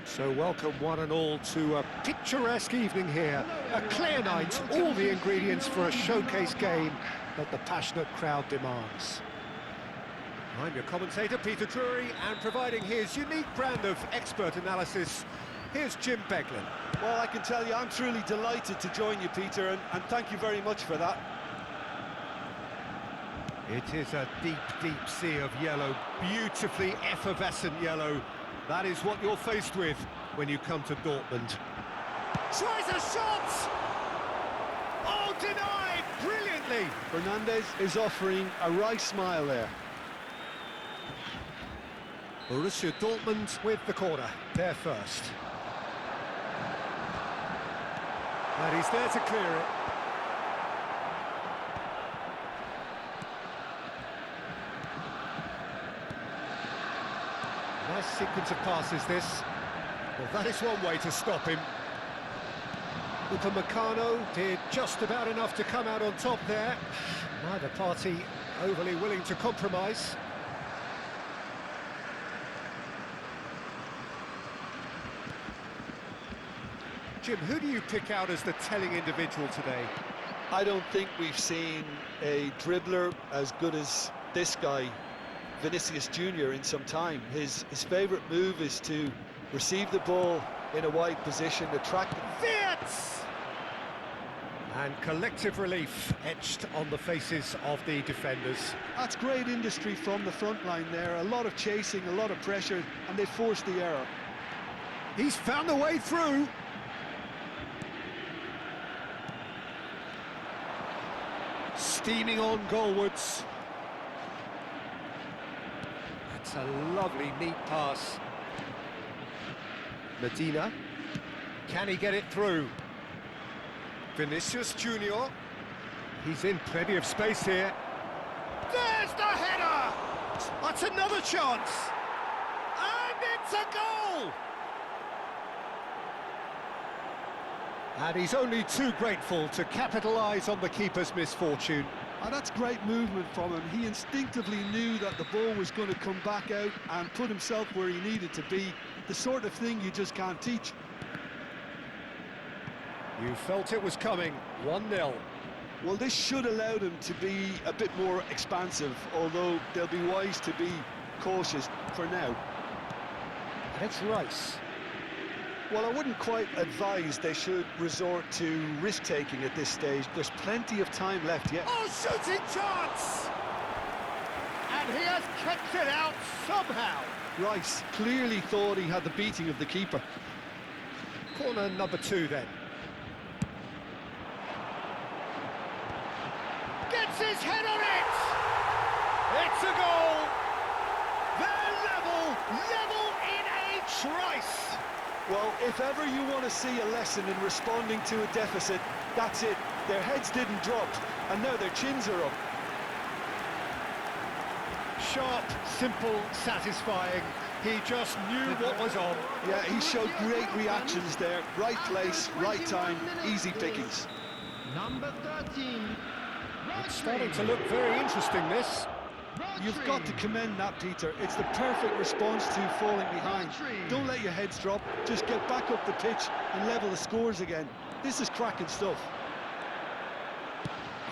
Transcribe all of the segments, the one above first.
So welcome one and all to a picturesque evening here. A clear night, all the ingredients for a showcase game that the passionate crowd demands. I'm your commentator, Peter Drury, and providing his unique brand of expert analysis, here's Jim Beglin. Well, I can tell you, I'm truly delighted to join you, Peter, and thank you very much for that. It is a deep, deep sea of yellow, beautifully effervescent yellow. That is what you're faced with when you come to Dortmund. Tries a shot! Oh, denied! Brilliantly! Fernandez is offering a right smile there. Borussia Dortmund with the corner. They're first. And he's there to clear it. Nice sequence of passes, this. Well, that is one way to stop him. Upamecano did just about enough to come out on top there. Neither party overly willing to compromise. Jim, who do you pick out as the telling individual today? I don't think we've seen a dribbler as good as this guy, Vinicius Jr., in some time. His favourite move is to receive the ball in a wide position, attract Wirtz! And collective relief etched on the faces of the defenders. That's great industry from the front line there. A lot of chasing, a lot of pressure, and they forced the error. He's found a way through. Steaming on goalwards. That's a lovely, neat pass. Medina. Can he get it through? Vinicius Jr. He's in plenty of space here. There's the header! That's another chance! And it's a goal! And he's only too grateful to capitalise on the keeper's misfortune. And that's great movement from him. He instinctively knew that the ball was going to come back out and put himself where he needed to be. The sort of thing you just can't teach. You felt it was coming. 1-0. Well, this should allow them to be a bit more expansive, although they'll be wise to be cautious for now. And it's Rice. Well, I wouldn't quite advise they should resort to risk-taking at this stage. There's plenty of time left yet. Oh, shooting chance! And he has kept it out somehow. Rice clearly thought he had the beating of the keeper. Corner number 2 then. Gets his head on it! It's a goal! They're level in H. Rice! Well, if ever you want to see a lesson in responding to a deficit, that's it. Their heads didn't drop, and now their chins are up. Sharp, simple, satisfying. He just knew what was on. Yeah, he showed great reactions there. Right place, right time, easy pickings. Number 13. It's starting to look very interesting, this. You've got to commend that, Peter. It's the perfect response to falling behind. Don't let your heads drop. Just get back up the pitch and level the scores again. This is cracking stuff.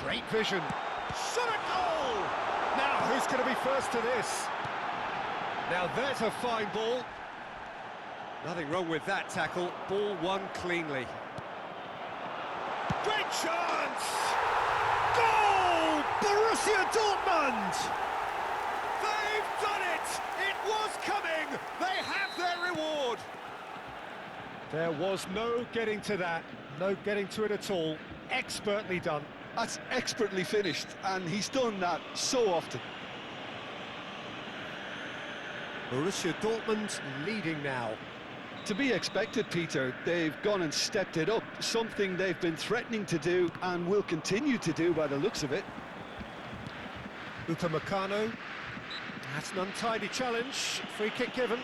Great vision. Shot a goal! Now, who's going to be first to this? Now, there's a fine ball. Nothing wrong with that tackle. Ball won cleanly. Great chance! Goal! Borussia Dortmund! They've done it! It was coming! They have their reward! There was no getting to that. No getting to it at all. Expertly done. That's expertly finished, and he's done that so often. Borussia Dortmund leading now. To be expected, Peter. They've gone and stepped it up, something they've been threatening to do and will continue to do by the looks of it. Upamecano. That's an untidy challenge. Free kick given.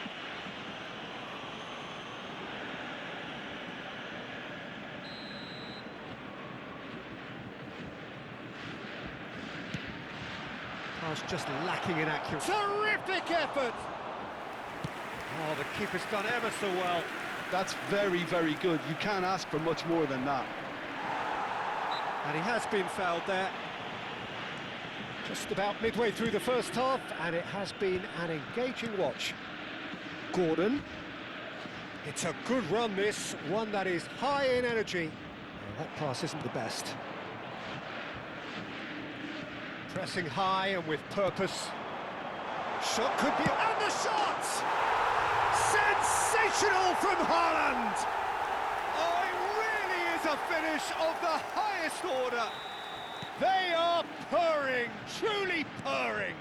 Pass just lacking in accuracy. Terrific effort! Oh, the keeper's done ever so well. That's very, very good. You can't ask for much more than that. And he has been fouled there. Just about midway through the first half, and it has been an engaging watch. Gordon. It's a good run, this. One that is high in energy. Oh, that pass isn't the best. Pressing high and with purpose. Shot could be... And the shot! Sensational from Haaland! Oh, it really is a finish of the highest order. They are purring, truly purring.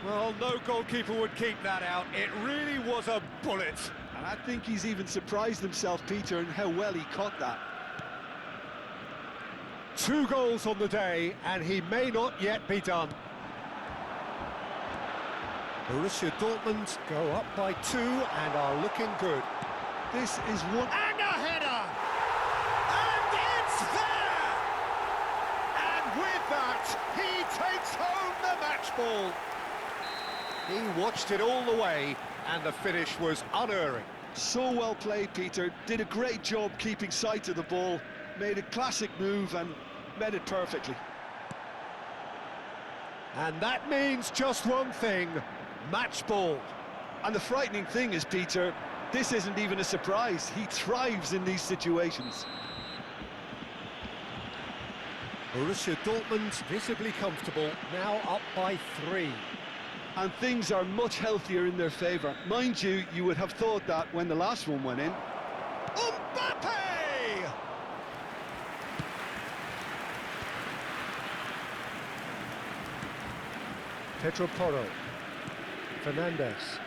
Well, no goalkeeper would keep that out. It really was a bullet. And I think he's even surprised himself, Peter, in how well he caught that. 2 goals on the day, and he may not yet be done. Borussia Dortmund go up by 2 and are looking good. This is one... And a header! And it's there! And with that, he takes home the match ball. He watched it all the way, and the finish was unerring. So well played, Peter. Did a great job keeping sight of the ball, made a classic move and met it perfectly. And that means just one thing, match ball. And the frightening thing is, Peter, this isn't even a surprise. He thrives in these situations. Borussia Dortmund visibly comfortable, now up by 3. And things are much healthier in their favour. Mind you, you would have thought that when the last one went in. Mbappe! Pedro Porro. Fernandez.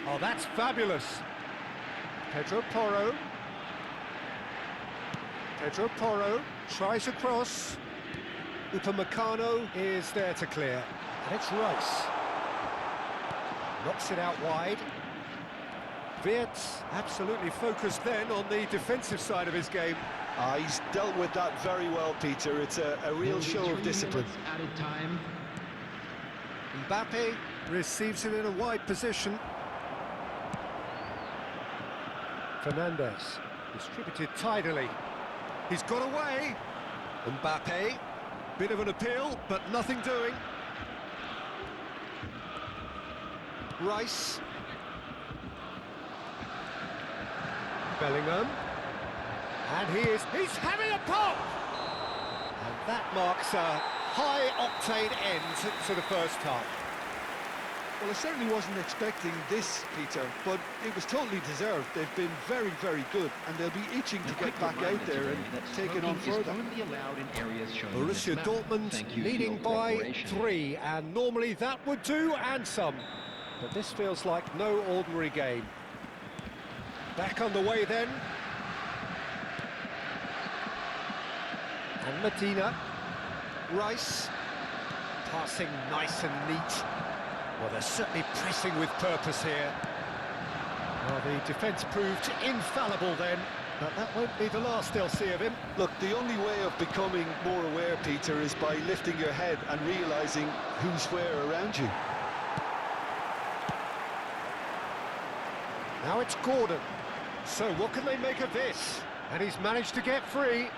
Oh, that's fabulous. Pedro Porro. Pedro Porro tries across. Upamecano is there to clear. And it's Rice. Knocks it out wide. Wirtz absolutely focused then on the defensive side of his game. He's dealt with that very well, Peter. It's a real show of discipline. Added time. Mbappe receives it in a wide position. Fernandez distributed tidily. He's got away. Mbappe, bit of an appeal, but nothing doing. Rice. Bellingham. And he's having a pop! And that marks a high-octane end to the first half. Well, I certainly wasn't expecting this, Peter, but it was totally deserved. They've been very, very good, and they'll be itching to get back out there and take it on further. Borussia Dortmund leading by 3, and normally that would do, and some. But this feels like no ordinary game. Back on the way then. And Medina. Rice. Passing nice and neat. Well, they're certainly pressing with purpose here. Well, the defence proved infallible then, but that won't be the last they'll see of him. Look, the only way of becoming more aware, Peter, is by lifting your head and realising who's where around you. Now it's Gordon. So what can they make of this? And he's managed to get free.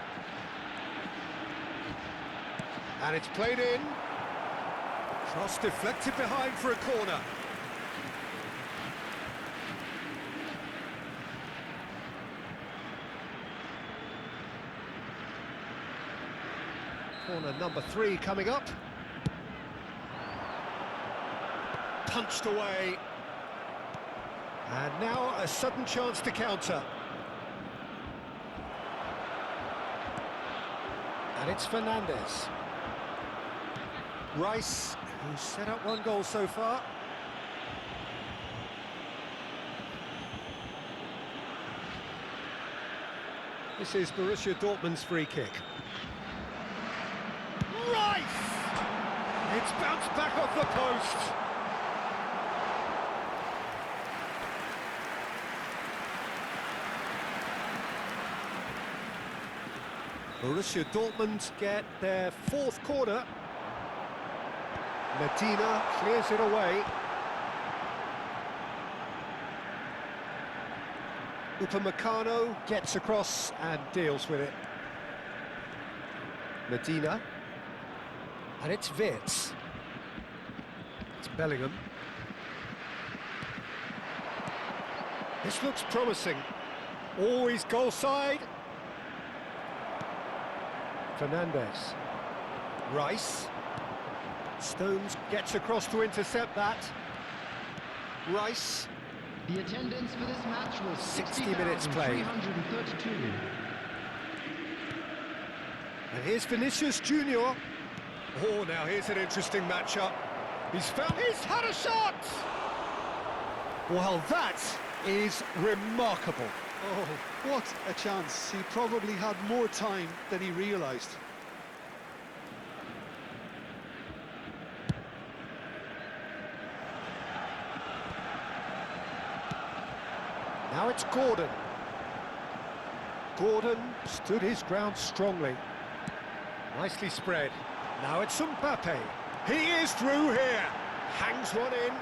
And it's played in. Cross deflected behind for a corner. Corner number 3 coming up. Punched away. And now a sudden chance to counter. And it's Fernandez. Rice, who's set up 1 goal so far. This is Borussia Dortmund's free kick. Rice! It's bounced back off the post. Borussia Dortmund get their 4th corner. Medina clears it away. Upamecano gets across and deals with it. Medina. And it's Wirtz. It's Bellingham. This looks promising. Always goal side. Fernandez. Rice. Stones gets across to intercept that. Rice. The attendance for this match was 60 minutes played. 60,332. And here's Vinicius Junior. Oh, now here's an interesting matchup. He's had a shot! Well, that is remarkable. Oh, what a chance. He probably had more time than he realised. Now it's Gordon. Gordon stood his ground strongly. Nicely spread. Now it's Mbappe. He is through here. Hangs one in.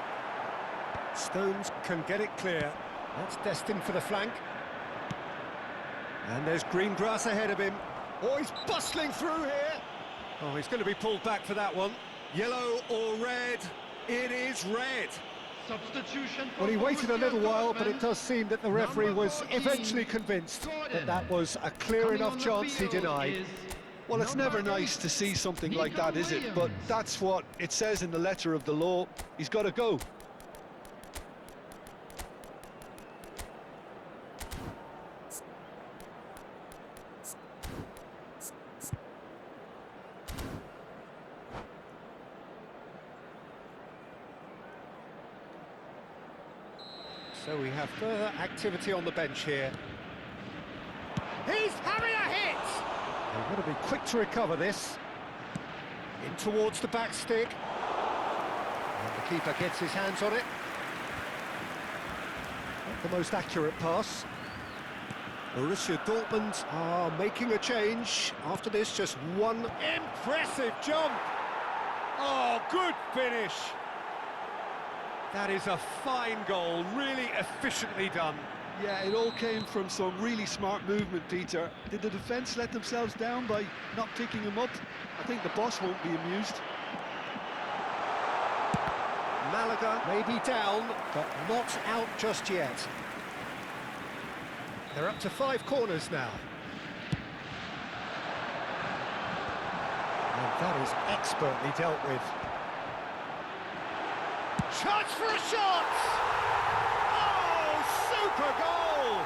Stones can get it clear. That's destined for the flank. And there's green grass ahead of him. Oh, he's bustling through here. Oh, he's going to be pulled back for that one. Yellow or red? It is red. Substitution. Well, he waited a little while, but it does seem that the referee was eventually convinced that that was a clear enough chance he denied. Well, it's never nice to see something like that, is it? But that's what it says in the letter of the law. He's got to go. So we have further activity on the bench here. He's having a hit! They've got to be quick to recover this. In towards the back stick. And the keeper gets his hands on it. Not the most accurate pass. Borussia Dortmund are making a change. After this, just one impressive jump. Oh, good finish. That is a fine goal, really efficiently done. Yeah, it all came from some really smart movement, Peter. Did the defence let themselves down by not picking him up? I think the boss won't be amused. Malaga may be down, but not out just yet. They're up to 5 corners now. And that is expertly dealt with. Chance for a shot! Oh, super goal!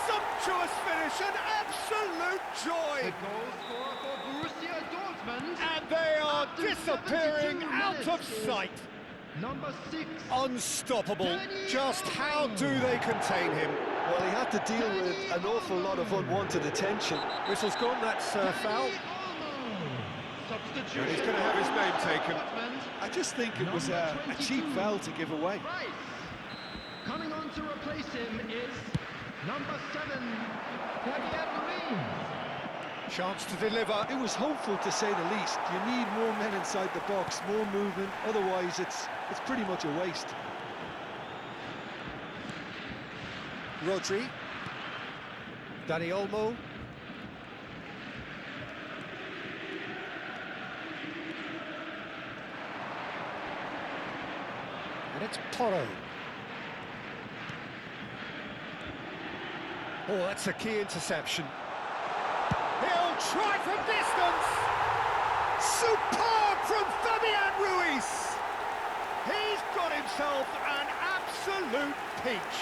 Sumptuous finish, an absolute joy! The goal scorer for Borussia Dortmund. And they are After disappearing 72 out of minutes is sight. Number 6. Unstoppable. Just how do they contain him? Well, he had to deal with an awful lot of unwanted attention. Whistle's gone, that's foul. Substitution. And he's going to have his name taken. I just think it was a cheap foul to give away. Right. Coming on to replace him is number 7, Fabian Ruiz. Chance to deliver. It was hopeful, to say the least. You need more men inside the box, more movement. Otherwise, it's pretty much a waste. Rodri. Dani Olmo. And it's Porro. Oh, that's a key interception. He'll try from distance. Superb from Fabian Ruiz. He's got himself an absolute peach.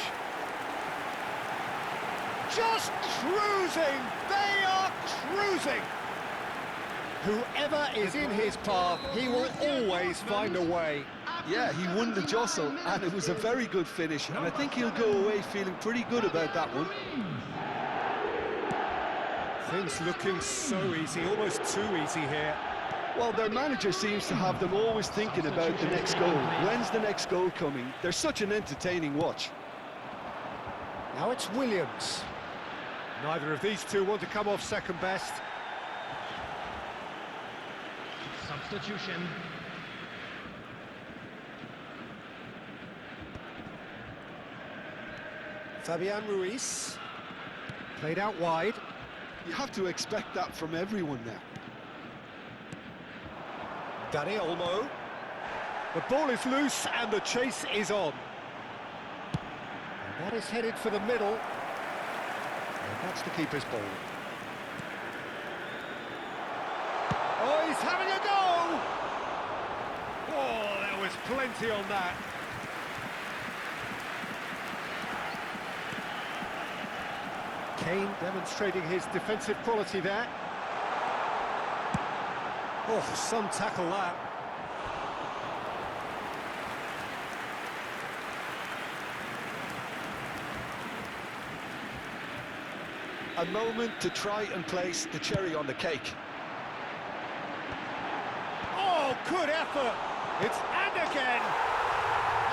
Just cruising. They are cruising. Whoever is in his path, he will always find a way. Yeah, he won the jostle, and it was a very good finish, and I think he'll go away feeling pretty good about that one. Things looking so easy, almost too easy here. Well, their manager seems to have them always thinking about the next goal. When's the next goal coming? They're such an entertaining watch. Now it's Williams. Neither of these two want to come off second best. Substitution. Fabian Ruiz. Played out wide. You have to expect that from everyone now. Dani Olmo. The ball is loose and the chase is on. And that is headed for the middle. And that's the keeper's ball. Oh, he's having a go! Oh, there was plenty on that. Kane demonstrating his defensive quality there. Oh, some tackle that. A moment to try and place the cherry on the cake. Oh, good effort! It's and again!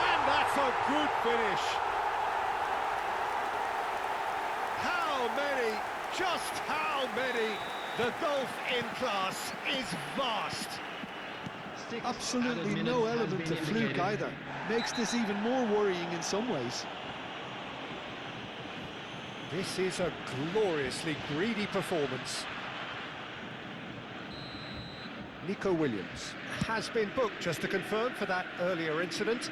And that's a good finish. How many, just how many? The gulf in class is vast. Absolutely no element of fluke either. Makes this even more worrying in some ways. This is a gloriously greedy performance. Nico Williams has been booked, just to confirm, for that earlier incident.